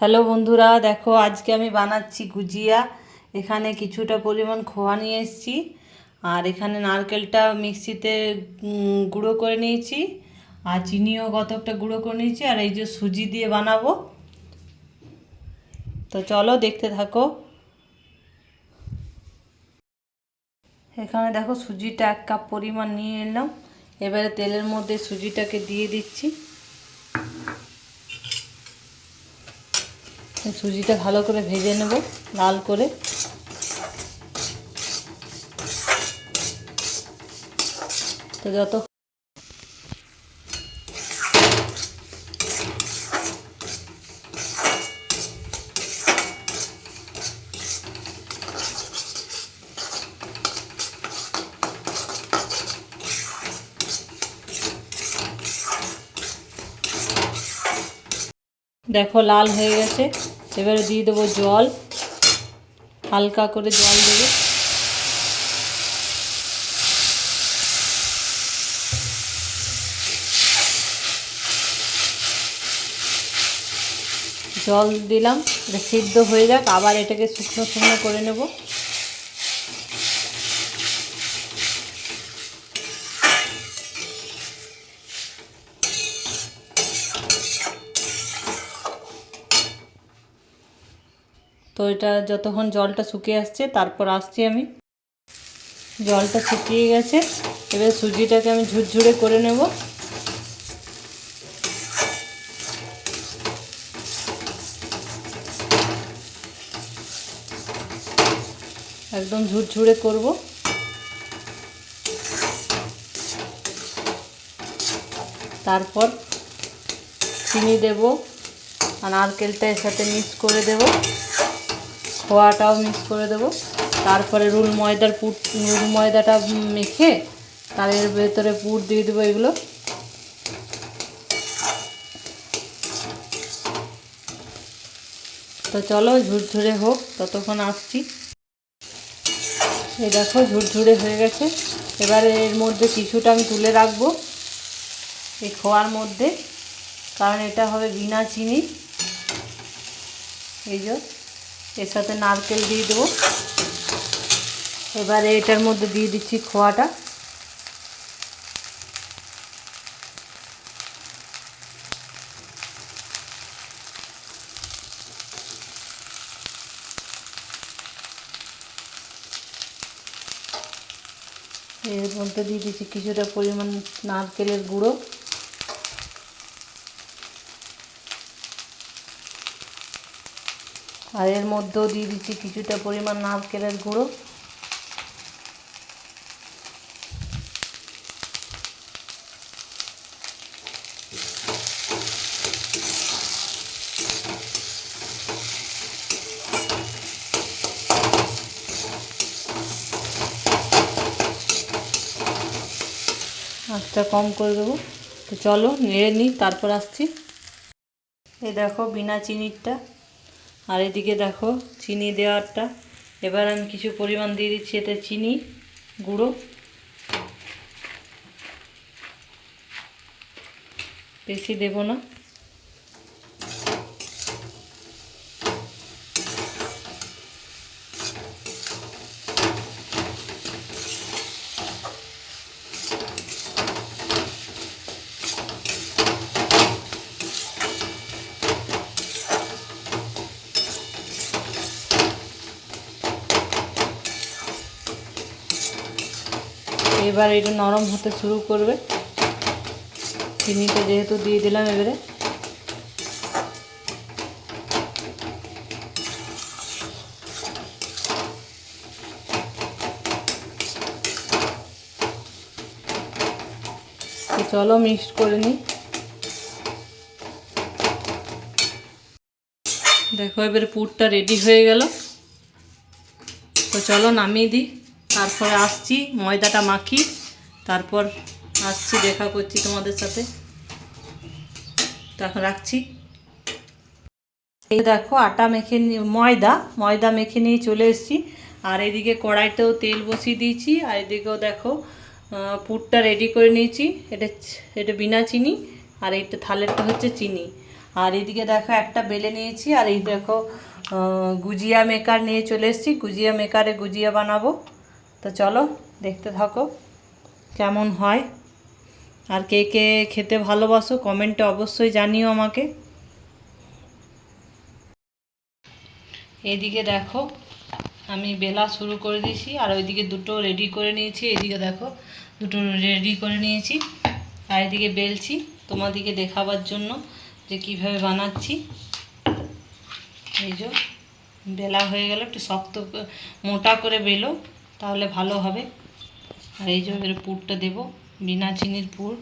Hello বন্ধুরা, দেখো আজকে আমি বানাচ্ছি গুজিয়া। এখানে কিছুটা পরিমাণ খোয়া নিয়ে এসেছি, আর এখানে নারকেলটা মিক্সিতে গুঁড়ো করে নিয়েছি, আর চিনিও কতকটা গুঁড়ো করে নিয়েছি, আর এই যে সুজি দিয়ে বানাবো। তো চলো দেখতে থাকো। এখানে দেখো সুজিটা 1 কাপ পরিমাণ নিয়ে এলাম। এবারে তেলের মধ্যে সুজিটাকে দিয়ে দিচ্ছি। সুজিটা ভালো করে ভেজে নেব লাল করে। তো যত দেখো লাল হয়ে গেছে। এবারে দিয়ে দেবো জল, হালকা করে জল দেবো। জল দিলাম, এটা সিদ্ধ হয়ে যাক, আবার এটাকে শুকনো শুকনো করে নেব। তো এটা যতক্ষণ জলটা শুকিয়ে আসছে, তারপর আসছি আমি। জলটা শুকিয়ে গেছে, এবার সুজিটাকে আমি ঝুরঝুরে করে নেব। একদম ঝুরঝুরে করব। তারপর চিনি দেব, আর নারকেলটা এর সাথে মিক্স করে দেব, খোয়াটাও মিক্স করে দেব। তারপরে রুল ময়দাটা মেখে তার এর ভেতরে পুর দিয়ে দেবো এগুলো। তো চলো ঝুরঝুরে হোক, ততক্ষণ আসছি। এই দেখো ঝুরঝুরে হয়ে গেছে। এবারে এর মধ্যে কিছুটা আমি তুলে রাখবো এই খোয়ার মধ্যে, কারণ এটা হবে বিনা চিনি। এই যে এর সাথে নারকেল দিয়ে দেবো। এবারে এটার মধ্যে দিয়ে দিচ্ছি খোয়াটা। এর মধ্যে দিয়ে দিচ্ছি কিছুটা পরিমাণ নারকেলের গুঁড়ো। আর এর মধ্যেও দিয়ে দিচ্ছি কিছুটা পরিমাণ নারকেলের গুঁড়ো। আঁচটা কম করে দেবো। তো চলো নেড়ে নিই, তারপর আসছি। এই দেখো বিনা চিনিরটা, আর এদিকে দেখো চিনি দেওয়ারটা। এবার আমি কিছু পরিমাণ দিয়ে দিচ্ছি এতে চিনি গুঁড়ো, বেশি দেব না। এবার এটা নরম হতে শুরু করবে, চিনিটা যেহেতু দিয়ে দিলাম। এবারে তো চলো মিক্সড করে নিই। দেখো এবারে পুরটা রেডি হয়ে গেল। তো চলো নামিয়ে দিই, তারপরে আসছি ময়দাটা মাখি, তারপর আসছি, দেখা করছি তোমাদের সাথে। তখন রাখছি। এই দেখো আটা মেখে ময়দা মেখে নিয়ে চলে এসেছি। আর এদিকে কড়াইতেও তেল বসিয়ে দিয়েছি, আর এদিকেও দেখো পুরটা রেডি করে নিয়েছি। এটা বিনা চিনি, আর এইটা থালেরটা হচ্ছে চিনি। আর এদিকে দেখো একটা বেলে নিয়েছি, আর এই দেখো গুজিয়া মেকার নিয়ে চলে এসেছি। গুজিয়া মেকারে গুজিয়া বানাবো। তো চলো দেখতে থাকো কেমন হয়। আর কে কে খেতে ভালোবাসো কমেন্টে অবশ্যই জানিও আমাকে। এইদিকে দেখো আমি বেলা শুরু করে দিয়েছি, আর ওইদিকে দুটো রেডি করে নিয়েছি। এইদিকে দেখো দুটো রেডি করে নিয়েছি, আর এদিকে বেলছি তোমাদেরকে দেখাবার জন্য যে কিভাবে বানাচ্ছি। এই যে বেলা হয়ে গেল, একটু শক্ত মোটা করে বেলো, তাহলে ভালো হবে। আর এই যে এর পুরটা দেব, বিনা চিনির পুর।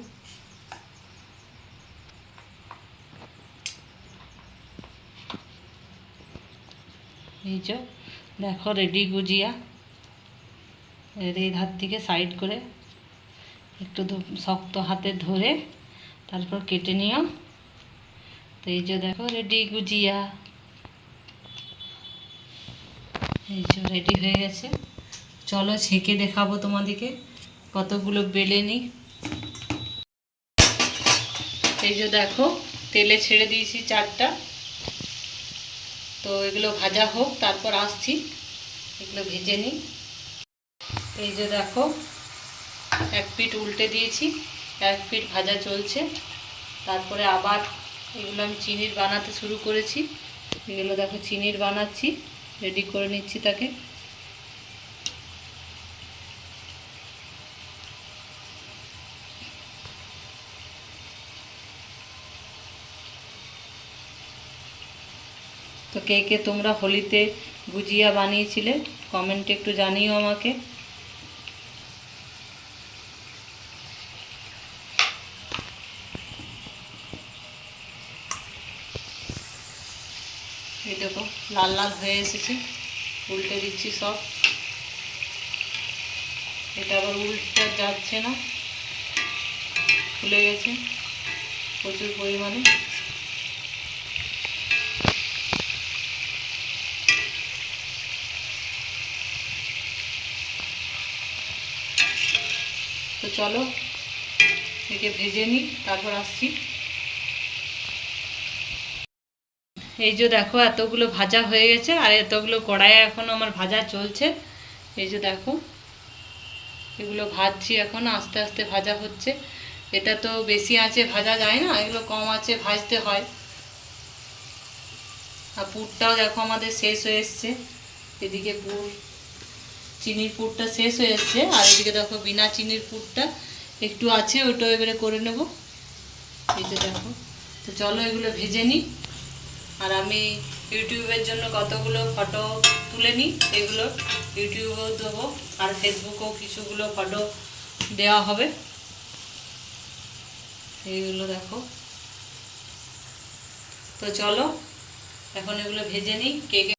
এই যে দেখো রেডি গুজিয়া। এর এই ধার থেকে সাইড করে একটু শক্ত হাতে ধরে তারপর কেটে নিও। তো এই যে দেখো রেডি গুজিয়া, এই যে রেডি হয়ে গেছে। চলো ছেঁকে দেখাবো তোমাদেরকে কতগুলো বেলে নিই। এই যে দেখো তেলে ছেড়ে দিয়েছি 4টা। তো এগুলো ভাজা হোক, তারপর আসছি, এগুলো ভেজে নিই। এই যে দেখো এক পিঠ উল্টে দিয়েছি, এক পিঠ ভাজা চলছে। তারপরে আবার এগুলো আমি চিনির বানাতে শুরু করেছি। এগুলো দেখো চিনির বানাচ্ছি, রেডি করে নিচ্ছি তাকে। তো কে কে তোমরা হোলিতে গুজিয়া বানিয়েছিলে কমেন্টে একটু জানিও আমাকে। এই দেখো লাল লাল হয়ে এসেছে, উল্টে দিচ্ছি সব। এটা আবার উল্টে যাচ্ছে না, ফুলে গেছে প্রচুর পরিমাণে। তো চলো একে ভেজে নিই, তারপর আসছি। এই যে দেখো এতগুলো ভাজা হয়ে গেছে, আর এতগুলো কড়াইয়ে এখন আমার ভাজা চলছে। এই যে দেখো এগুলো ভাজছি এখন, আস্তে আস্তে ভাজা হচ্ছে। এটা তো বেশি আঁচে ভাজা যায় না, এগুলো কম আঁচে ভাজতে হয়। আর পুরটাও দেখো আমাদের শেষ হয়ে এসছে। এদিকে পুর চিনির পুরটা শেষ হয়ে এসছে, আর এদিকে দেখো বিনা চিনির পুরটা একটু আছে, ওটাও এবারে করে নেব। এই যে দেখো। তো চলো এগুলো ভেজে নিই। আর আমি ইউটিউবের জন্য কতগুলো ফটো তুলে নিই, এগুলো ইউটিউবেও দেবো, আর ফেসবুকেও কিছুগুলো ফটো দেওয়া হবে। এইগুলো দেখো। তো চলো এখন এগুলো ভেজে নিই। কে